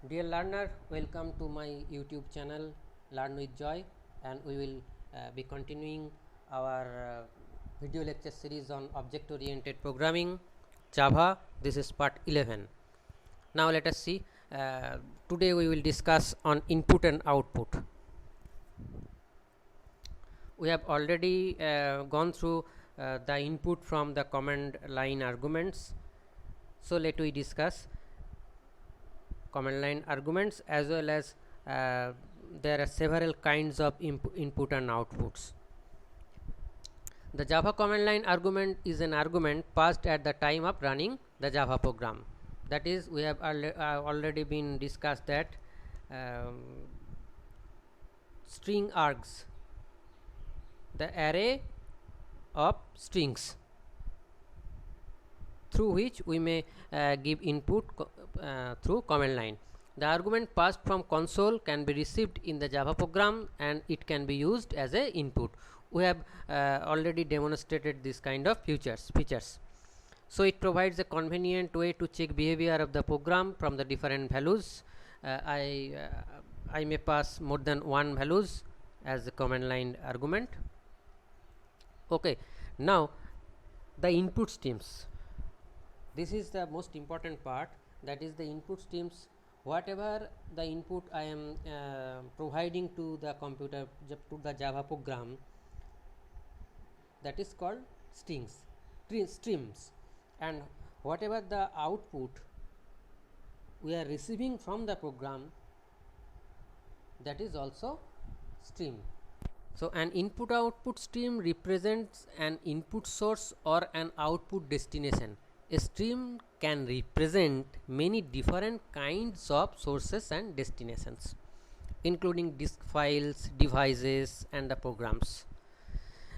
Dear learner, welcome to my YouTube channel Learn with Joy, and we will be continuing our video lecture series on object oriented programming Java. This is part 11. Now let us see, today we will discuss on input and output. We have already gone through the input from the command line arguments, so let we discuss command line arguments, as well as there are several kinds of input and outputs. The Java command line argument is an argument passed at the time of running the Java program. That is, we have already been discussed that string args, the array of strings through which we may give input through command line. The argument passed from console can be received in the Java program and it can be used as a input. We have already demonstrated this kind of features. So it provides a convenient way to check behavior of the program from the different values. I may pass more than one values as a command line argument. Okay, now the input streams. This is the most important part, that is the input streams. Whatever the input I am providing to the computer, to the Java program, that is called streams, and whatever the output we are receiving from the program, that is also stream. So an input output stream represents an input source or an output destination. A stream can represent many different kinds of sources and destinations, including disk files, devices, and the programs.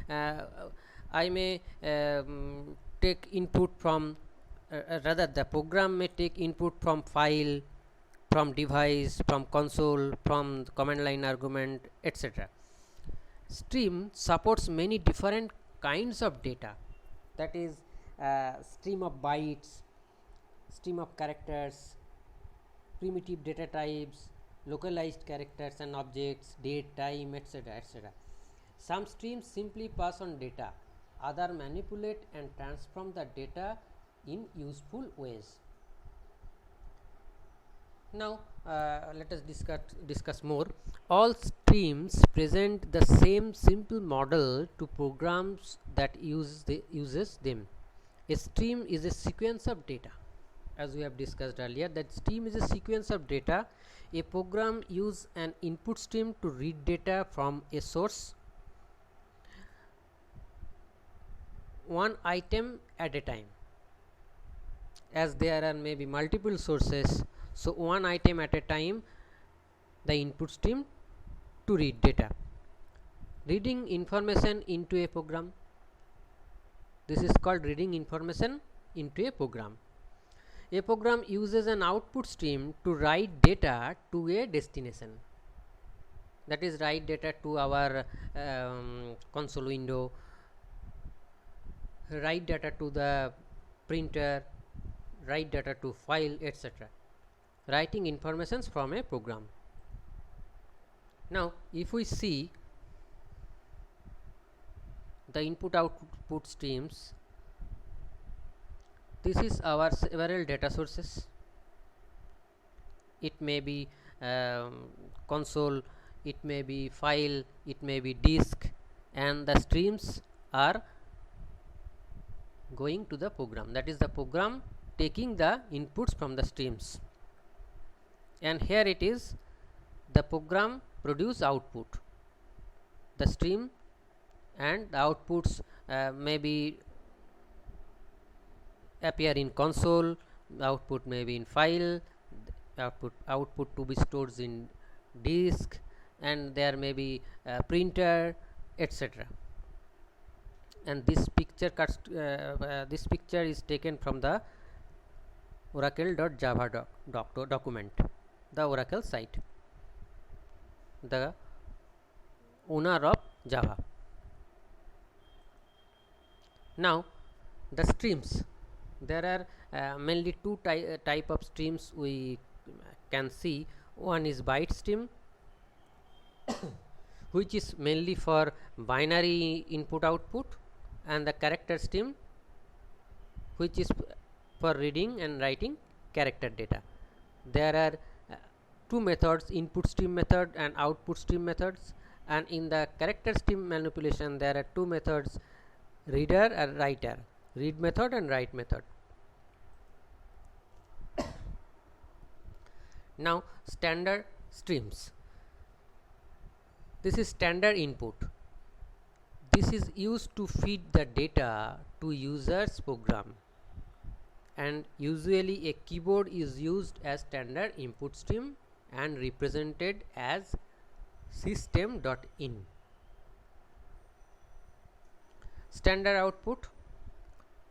I may take input from rather the program may take input from file, from device, from console, from command line argument, etc. Stream supports many different kinds of data, that is stream of bytes, stream of characters, primitive data types, localized characters and objects, date, time, etc. etc. Some streams simply pass on data, other manipulate and transform the data in useful ways. Now let us discuss more. All streams present the same simple model to programs that uses them. A stream is a sequence of data, as we have discussed earlier, that stream is a sequence of data. A program uses an input stream to read data from a source, one item at a time, as there are maybe multiple sources. So one item at a time, the input stream to read data. Reading information into a program, this is called reading information into a program. A program uses an output stream to write data to a destination, that is write data to our console window, write data to the printer, write data to file, etc. Writing informations from a program. Now if we see the input output streams, this is our several data sources. It may be console, it may be file, it may be disk, and the streams are going to the program, that is the program taking the inputs from the streams. And here it is, the program produce output, the stream, and the outputs maybe appear in console, the output may be in file, output to be stored in disk, and there may be printer, etc. And this picture is taken from the oracle.java document, the Oracle site, the owner of Java. Now the streams, there are mainly two type of streams we can see. One is byte stream, which is mainly for binary input output, and the character stream, which is for reading and writing character data. There are two methods, input stream method and output stream methods, and in the character stream manipulation there are two methods, reader and writer, read method and write method. Now standard streams. This is standard input. This is used to feed the data to user's program, and usually a keyboard is used as standard input stream and represented as system.in. Standard output.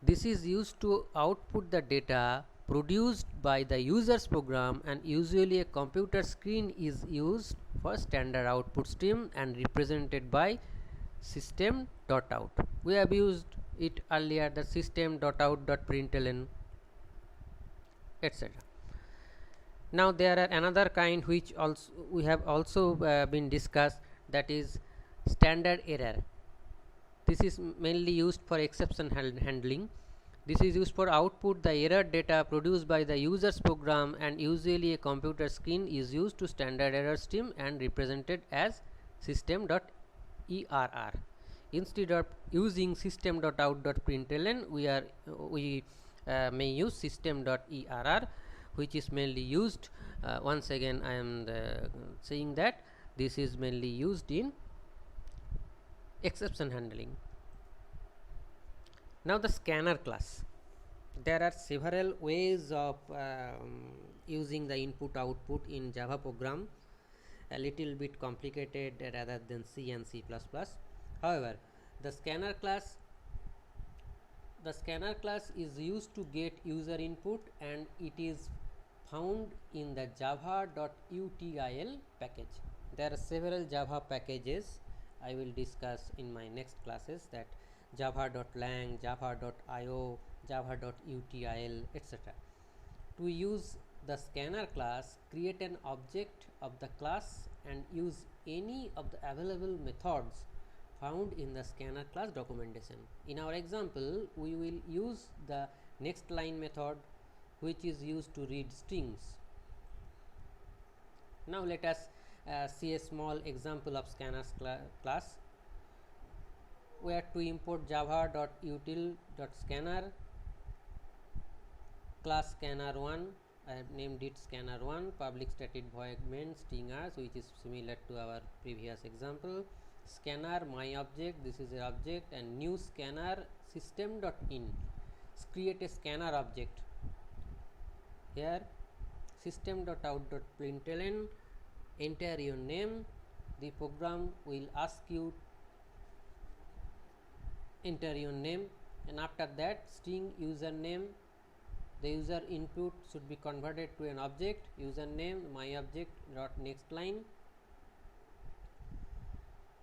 This is used to output the data produced by the user's program, and usually a computer screen is used for standard output stream and represented by system.out. We have used it earlier, the system.out.println, etc. Now there are another kind which also we have also been discussed, that is standard error. This is mainly used for exception handling. This is used for output the error data produced by the user's program, and usually a computer screen is used to standard error stream and represented as system.err. Instead of using system.out.println, we may use system.err, which is mainly used, once again I am saying that this is mainly used in exception handling. Now the scanner class. There are several ways of using the input output in Java program, a little bit complicated rather than C and C++. However, the scanner class is used to get user input, and it is found in the java.util package. There are several Java packages I will discuss in my next classes, that java.lang, java.io, java.util, etc. To use the scanner class, create an object of the class and use any of the available methods found in the scanner class documentation. In our example, we will use the next line method, which is used to read strings. Now let us see a small example of scanner class. We have to import java.util.scanner class scanner1. I have named it scanner1, public static void main stringers, which is similar to our previous example. Scanner my object, this is an object, and new scanner system.in. Create a scanner object. Here system.out.println, enter your name. The program will ask you enter your name, and after that string username. The user input should be converted to an object, username my object dot next line.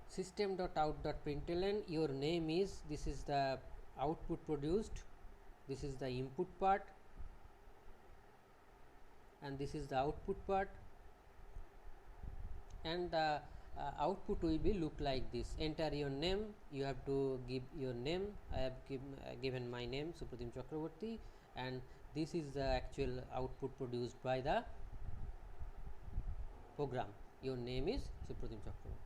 System.out.println, your name is, this is the output produced, this is the input part, and this is the output part, and the output will be look like this. Enter your name, you have to give your name. I have given my name Supratim Chakraborty, and this is the actual output produced by the program. Your name is Supratim Chakraborty.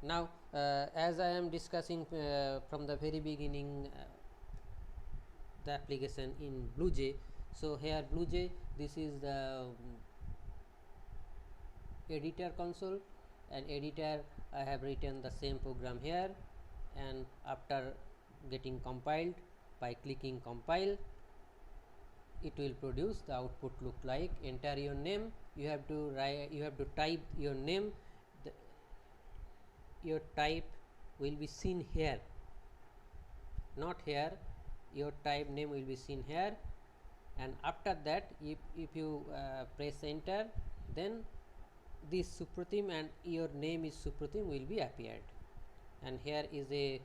Now as I am discussing from the very beginning the application in BlueJ. So here BlueJ, this is the editor console, and editor I have written the same program here, and after getting compiled, by clicking compile, it will produce the output look like. Enter your name, you have to write, you have to type your name. Your type will be seen here, not here. Your type name will be seen here, and after that if you press enter, then this Supratim and your name is Supratim will be appeared. And here is a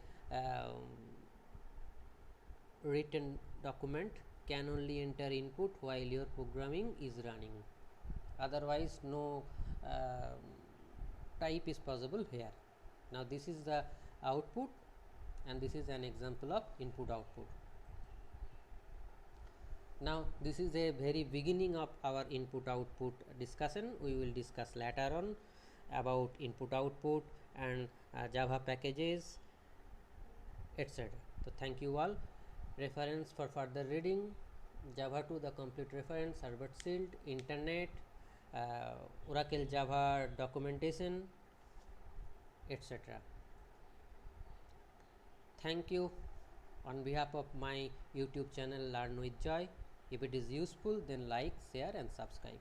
written document can only enter input while your programming is running, otherwise no type is possible here. Now this is the output and this is an example of input output. Now this is a very beginning of our input output discussion. We will discuss later on about input output and Java packages, etc. So thank you all. Reference for further reading: Java 2 the complete reference, Herbert Schild, Internet, Oracle Java documentation, etc. Thank you on behalf of my YouTube channel Learn with Joy. If it is useful, then like, share and subscribe.